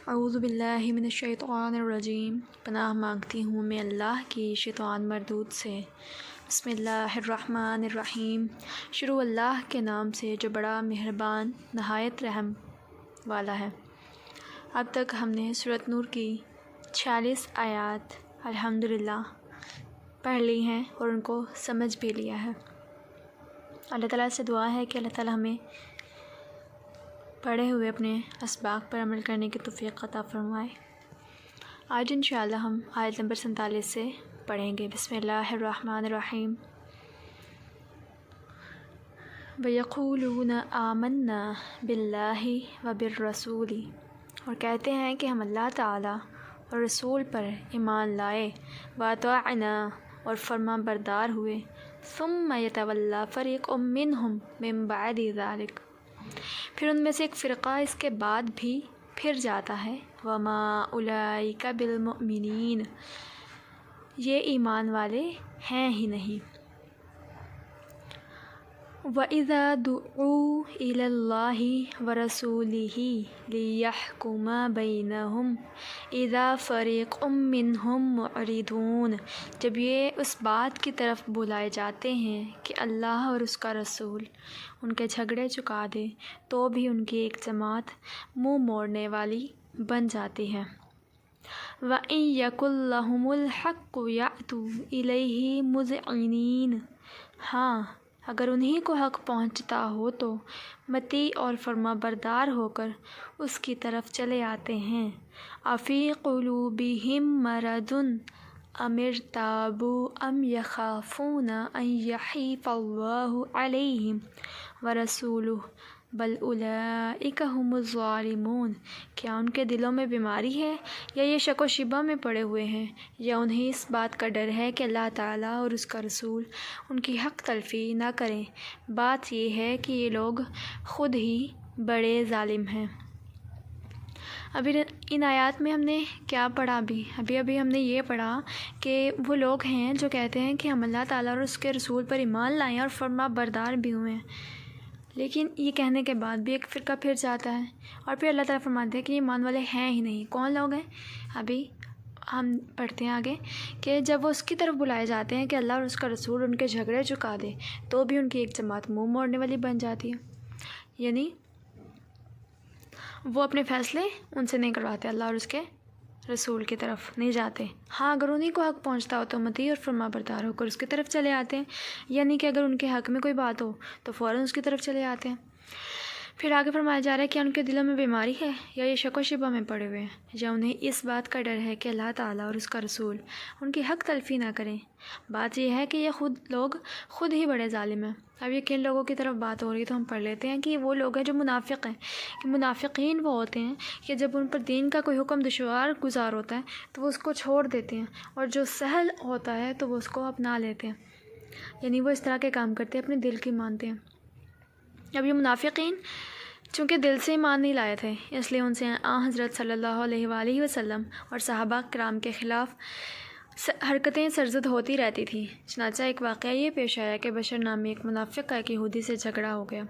اعوذ باللہ من الشیطان الرجیم، پناہ مانگتی ہوں میں اللہ کی شیطان مردود سے۔ بسم اللہ الرحمن الرحیم، شروع اللہ کے نام سے جو بڑا مہربان نہایت رحم والا ہے۔ اب تک ہم نے سورۃ نور کی 46 آیات الحمدللہ پڑھ لی ہیں اور ان کو سمجھ بھی لیا ہے۔ اللہ تعالیٰ سے دعا ہے کہ اللہ تعالیٰ ہمیں پڑھے ہوئے اپنے اسباق پر عمل کرنے کی توفیق عطا فرمائے۔ آج انشاءاللہ ہم آیت نمبر 47 سے پڑھیں گے۔ بسم اللہ الرحمن الرحیم۔ وَيَقُولُونَ آمَنَّا بِاللَّهِ وَبِالرَّسُولِ، اور کہتے ہیں کہ ہم اللہ تعالیٰ اور رسول پر ایمان لائے، وَأَطَعْنَا، اور فرما بردار ہوئے، ثُمَّ يَتَوَلَّى فَرِيقٌ مِّنْهُمْ مِّن بَعْدِ ذَلِكَ، پھر ان میں سے ایک فرقہ اس کے بعد بھی پھر جاتا ہے۔ وَمَا أُولَئِكَ بِالْمُؤْمِنِينَ، یہ ایمان والے ہیں ہی نہیں۔ وَإِذَا دُعُوا إِلَى اللَّهِ وَرَسُولِهِ لِيَحْكُمَ بَيْنَهُمْ إِذَا فَرِيقٌ مِّنْهُمْ مُعْرِضُونَ، جب یہ اس بات کی طرف بلائے جاتے ہیں کہ اللہ اور اس کا رسول ان کے جھگڑے چکا دے، تو بھی ان کی ایک جماعت منہ موڑنے والی بن جاتی ہے۔ وَإِن يَكُن لَّهُمُ الْحَقُّ يَأْتُوا إِلَيْهِ مُذْعِنِينَ، ہاں اگر انہی کو حق پہنچتا ہو تو مطیع اور فرما بردار ہو کر اس کی طرف چلے آتے ہیں۔ أَفِي قُلُوبِهِم مَّرَضٌ أَمِ ارْتَابُوا أَمْ يَخَافُونَ أَن يَحِيفَ اللَّهُ عَلَيْهِمْ وَرَسُولُهُ بَلْ أُولَئِكَ هُمُ الظَّالِمُونَ، کیا ان کے دلوں میں بیماری ہے یا یہ شک و شبہ میں پڑے ہوئے ہیں، یا انہیں اس بات کا ڈر ہے کہ اللہ تعالیٰ اور اس کا رسول ان کی حق تلفی نہ کریں؟ بات یہ ہے کہ یہ لوگ خود ہی بڑے ظالم ہیں۔ ابھی ان آیات میں ہم نے کیا پڑھا؟ ابھی ہم نے یہ پڑھا کہ وہ لوگ ہیں جو کہتے ہیں کہ ہم اللہ تعالیٰ اور اس کے رسول پر ایمان لائیں اور فرما بردار بھی ہوئے ہیں، لیکن یہ کہنے کے بعد بھی ایک فرقہ پھر جاتا ہے، اور پھر اللہ تعالیٰ فرماتے ہیں کہ یہ ایمان والے ہیں ہی نہیں۔ کون لوگ ہیں؟ ابھی ہم پڑھتے ہیں آگے کہ جب وہ اس کی طرف بلائے جاتے ہیں کہ اللہ اور اس کا رسول ان کے جھگڑے چکا دے، تو بھی ان کی ایک جماعت منہ موڑنے والی بن جاتی ہے، یعنی وہ اپنے فیصلے ان سے نہیں کرواتے، اللہ اور اس کے رسول کی طرف نہیں جاتے۔ ہاں اگر انہی کو حق پہنچتا ہو تو مطیع اور فرما بردار ہو کر اس کی طرف چلے آتے ہیں، یعنی کہ اگر ان کے حق میں کوئی بات ہو تو فوراً اس کی طرف چلے آتے ہیں۔ پھر آگے فرمایا جا رہا ہے کہ ان کے دلوں میں بیماری ہے یا یہ شک و شبہ میں پڑے ہوئے ہیں، یا انہیں اس بات کا ڈر ہے کہ اللہ تعالیٰ اور اس کا رسول ان کی حق تلفی نہ کریں۔ بات یہ ہے کہ یہ لوگ خود ہی بڑے ظالم ہیں۔ اب یہ کن لوگوں کی طرف بات ہو رہی ہے تو ہم پڑھ لیتے ہیں کہ وہ لوگ ہیں جو منافق ہیں، کہ منافقین وہ ہوتے ہیں کہ جب ان پر دین کا کوئی حکم دشوار گزار ہوتا ہے تو وہ اس کو چھوڑ دیتے ہیں، اور جو سہل ہوتا ہے تو وہ اس کو اپنا لیتے ہیں، یعنی وہ اس طرح کے کام کرتے ہیں، اپنے دل کی مانتے ہیں۔ اب یہ منافقین چونکہ دل سے ایمان نہیں لائے تھے، اس لیے ان سے حضرت صلی اللہ علیہ وآلہ وسلم اور صحابہ کرام کے خلاف حرکتیں سرزد ہوتی رہتی تھیں۔ چنانچہ ایک واقعہ یہ پیش آیا کہ بشر نامی ایک منافق کا ایک یہودی سے جھگڑا ہو گیا۔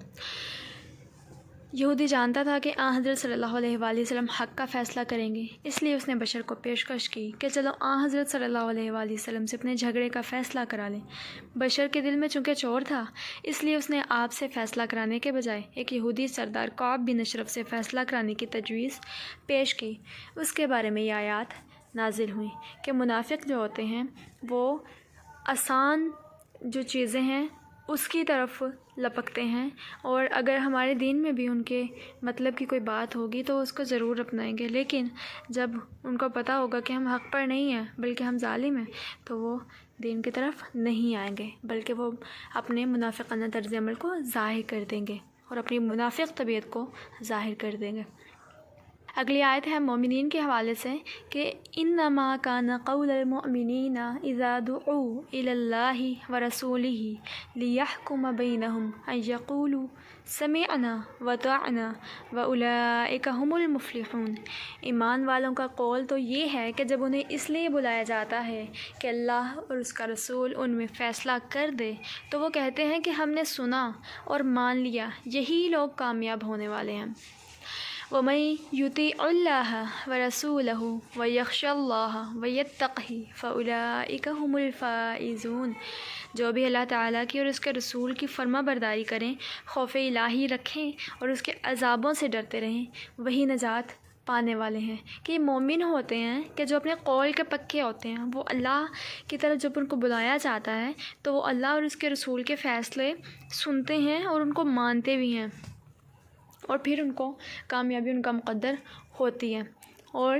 یہودی جانتا تھا کہ حضرت صلی اللہ علیہ وآلہ وسلم حق کا فیصلہ کریں گے، اس لیے اس نے بشر کو پیشکش کی کہ چلو حضرت صلی اللہ علیہ وآلہ وسلم سے اپنے جھگڑے کا فیصلہ کرا لیں۔ بشر کے دل میں چونکہ چور تھا، اس لیے اس نے آپ سے فیصلہ کرانے کے بجائے ایک یہودی سردار کعب بن اشرف سے فیصلہ کرانے کی تجویز پیش کی۔ اس کے بارے میں یہ آیات نازل ہوئیں کہ منافق جو ہوتے ہیں وہ آسان جو چیزیں ہیں اس کی طرف لپکتے ہیں، اور اگر ہمارے دین میں بھی ان کے مطلب کی کوئی بات ہوگی تو اس کو ضرور اپنائیں گے، لیکن جب ان کو پتہ ہوگا کہ ہم حق پر نہیں ہیں بلکہ ہم ظالم ہیں تو وہ دین کی طرف نہیں آئیں گے، بلکہ وہ اپنے منافقانہ طرز عمل کو ظاہر کر دیں گے اور اپنی منافق طبیعت کو ظاہر کر دیں گے۔ اگلی آیت ہے مومنین کے حوالے سے کہ انما کان قول المؤمنین اذا دعوا الی اللہ ورسولہ لیحکم بینہم ان یقولوا سمعنا وطعنا واولئک هم المفلحون، ایمان والوں کا قول تو یہ ہے کہ جب انہیں اس لیے بلایا جاتا ہے کہ اللہ اور اس کا رسول ان میں فیصلہ کر دے تو وہ کہتے ہیں کہ ہم نے سنا اور مان لیا، یہی لوگ کامیاب ہونے والے ہیں۔ وَمَن يُطِیعِ اللَّهَ وَرَسُولَهُ وَیَخْشَ اللَّهَ وَیَتَّقْهِ فَأُولَٰئِکَ هُمُ الْفَائِزُونَ، جو بھی اللہ تعالیٰ کی اور اس کے رسول کی فرما برداری کریں، خوف الہی رکھیں اور اس کے عذابوں سے ڈرتے رہیں، وہی نجات پانے والے ہیں۔ کہ یہ مومن ہوتے ہیں کہ جو اپنے قول کے پکے ہوتے ہیں، وہ اللہ کی طرف جب ان کو بلایا جاتا ہے تو وہ اللہ اور اس کے رسول کے فیصلے سنتے ہیں اور ان کو مانتے بھی ہیں، اور پھر ان کو کامیابی ان کا مقدر ہوتی ہے۔ اور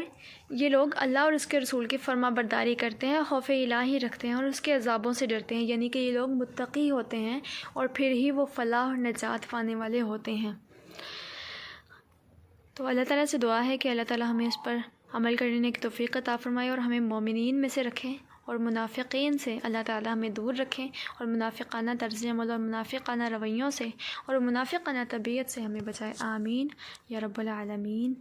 یہ لوگ اللہ اور اس کے رسول کی فرما برداری کرتے ہیں، خوف الہی رکھتے ہیں اور اس کے عذابوں سے ڈرتے ہیں، یعنی کہ یہ لوگ متقی ہوتے ہیں اور پھر ہی وہ فلاح اور نجات پانے والے ہوتے ہیں۔ تو اللہ تعالیٰ سے دعا ہے کہ اللہ تعالیٰ ہمیں اس پر عمل کرنے کی توفیق عطا فرمائے اور ہمیں مومنین میں سے رکھیں، اور منافقین سے اللہ تعالیٰ ہمیں دور رکھیں، اور منافقانہ طرز عمل اور منافقانہ رویوں سے اور منافقانہ طبیعت سے ہمیں بچائے، آمین یا رب العالمین۔